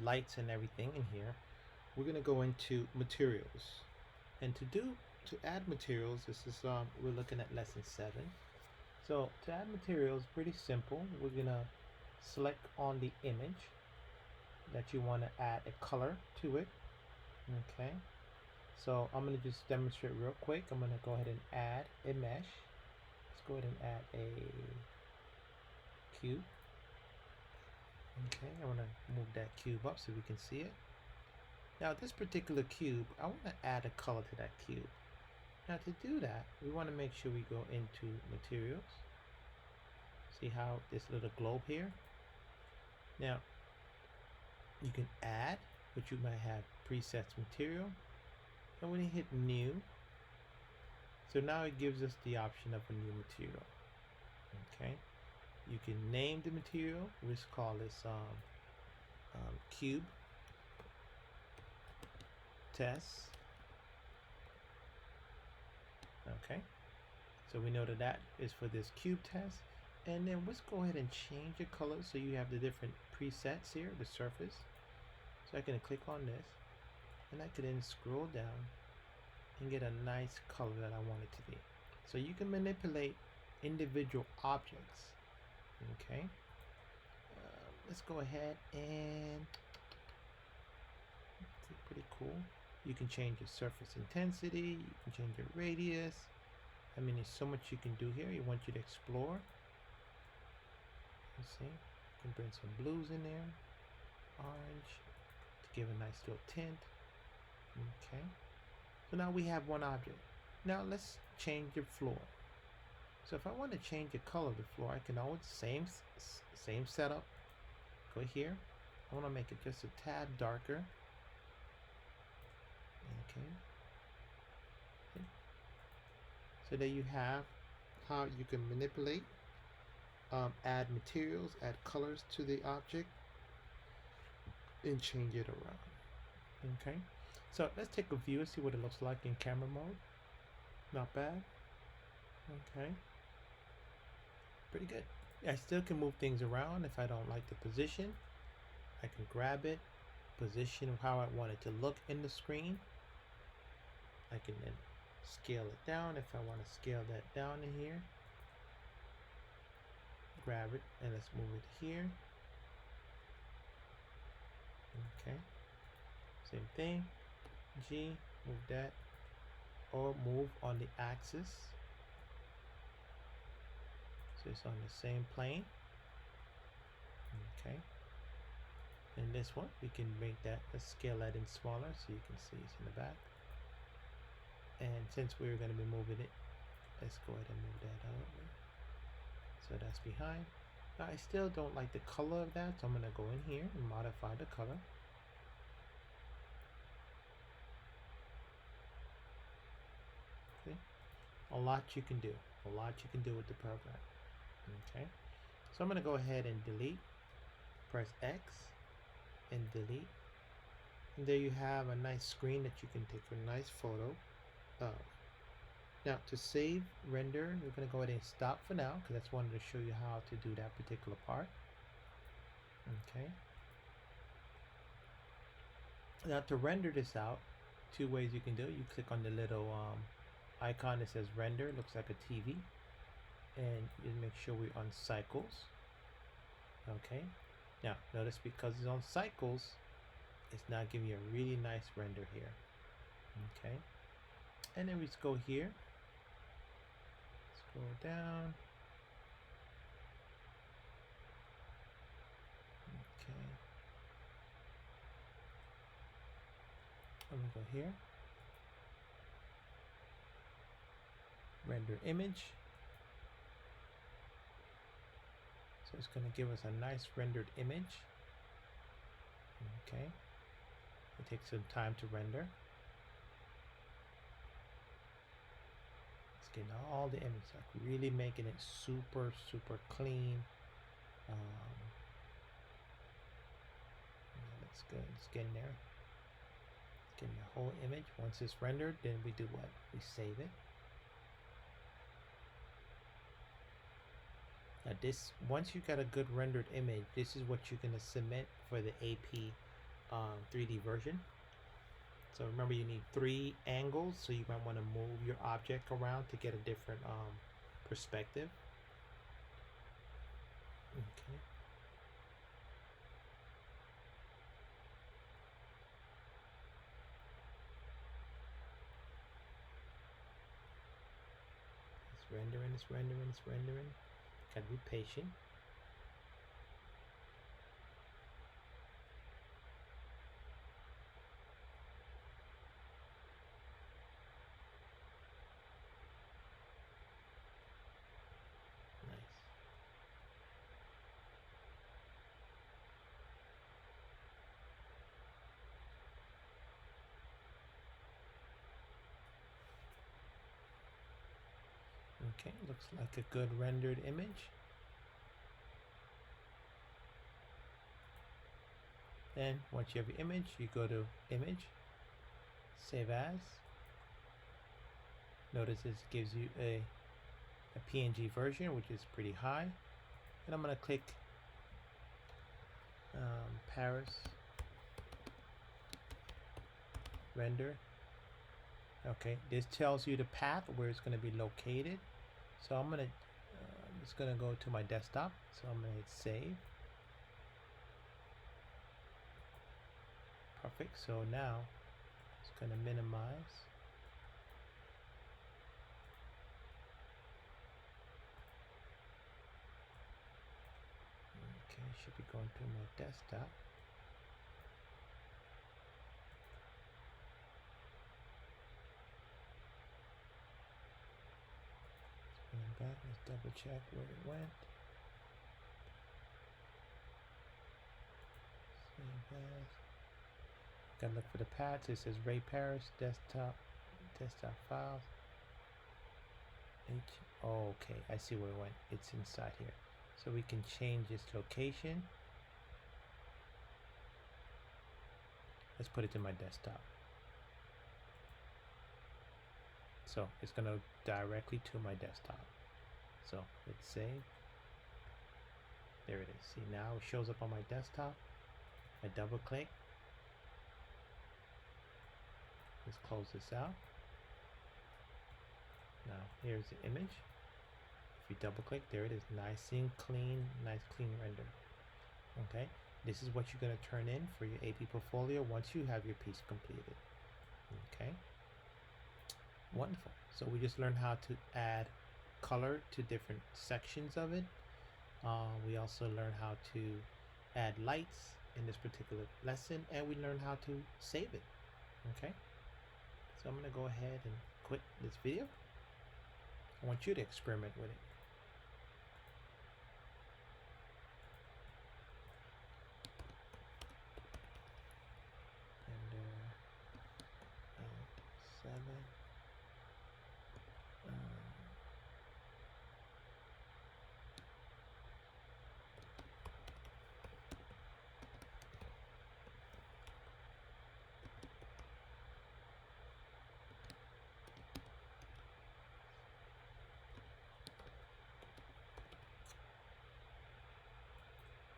lights and everything in here, we're going to go into materials. And to add materials, this is we're looking at lesson 7. So to add materials, pretty simple. We're going to select on the image that you want to add a color to it. Okay. So I'm going to just demonstrate real quick. I'm going to go ahead and add a mesh. Let's go ahead and add a cube. Okay, I want to move that cube up so we can see it. Now this particular cube, I want to add a color to that cube. Now to do that, we want to make sure we go into materials. See how this little globe here? Now you can add, but you might have presets material. And when you hit new, so now it gives us the option of a new material. Okay, you can name the material. Let's call this cube test. Okay, so we know that that is for this cube test. And then let's go ahead and change the color so you have the different presets here, the surface. So I can click on this, and I can then scroll down and get a nice color that I want it to be. So you can manipulate individual objects. Okay, let's go ahead and it's pretty cool. You can change your surface intensity, you can change your radius. I mean, there's so much you can do here. I want you to explore. You see, you can bring some blues in there, orange, to give a nice little tint. Okay, so now we have one object. Now let's change the floor. So if I want to change the color of the floor, I can always same setup. Go here. I want to make it just a tad darker. Okay. So there you have how you can manipulate, add materials, add colors to the object, and change it around. Okay. So let's take a view and see what it looks like in camera mode. Not bad. Okay. Pretty good. I still can move things around if I don't like the position. I can grab it, position how I want it to look in the screen. I can then scale it down if I want to scale that down in here. Grab it and let's move it here. Okay. Same thing. G, move that. Or move on the axis. So it's on the same plane. Okay. And this one, we can make that, let's scale that in smaller so you can see it's in the back. And since we're going to be moving it, let's go ahead and move that out. So that's behind. Now I still don't like the color of that, so I'm going to go in here and modify the color. Okay. A lot you can do. A lot you can do with the program. Okay. So I'm going to go ahead and delete. Press X and delete. And there you have a nice screen that you can take a nice photo of. Now to save render, we're going to go ahead and stop for now because I just wanted to show you how to do that particular part. Okay. Now to render this out, two ways you can do it. You click on the little icon that says render, looks like a TV, and you make sure we're on cycles. Okay. Now notice because it's on cycles, it's not giving you a really nice render here. Okay. And then we just go here. Scroll down. Okay. I'm gonna go here. Render image. So it's going to give us a nice rendered image. Okay. It takes some time to render. It's getting all the images, like really making it super clean. That's good. It's getting there. It's getting the whole image. Once it's rendered, then we do what? We save it. Now this, once you got a good rendered image, this is what you're going to submit for the AP 3D version. So remember, you need 3 angles, so you might want to move your object around to get a different perspective. Okay. It's rendering. Gotta be patient. Nice. Okay, looks like a good rendered image. Then once you have your image, you go to Image, Save As. Notice this gives you a PNG version, which is pretty high. And I'm going to click Paris Render. Okay, this tells you the path where it's going to be located. So I'm just going to go to my desktop. So I'm going to hit Save. Perfect. So now it's going to minimize. Okay, should be going to my desktop. Going back, let's double check where it went. Save as. Gotta look for the paths. It says Ray Paris desktop files. Oh, okay, I see where it went. It's inside here. So we can change its location. Let's put it in my desktop. So it's gonna directly to my desktop. So let's save. There it is. See, now it shows up on my desktop. I double click. Let's close this out. Now here's the image. If you double click, there it is. Nice and clean, nice clean render. Okay, this is what you're going to turn in for your AP portfolio once you have your piece completed. Okay, wonderful. So we just learned how to add color to different sections of it. We also learned how to add lights in this particular lesson, and we learned how to save it. Okay, so I'm going to go ahead and quit this video. I want you to experiment with it.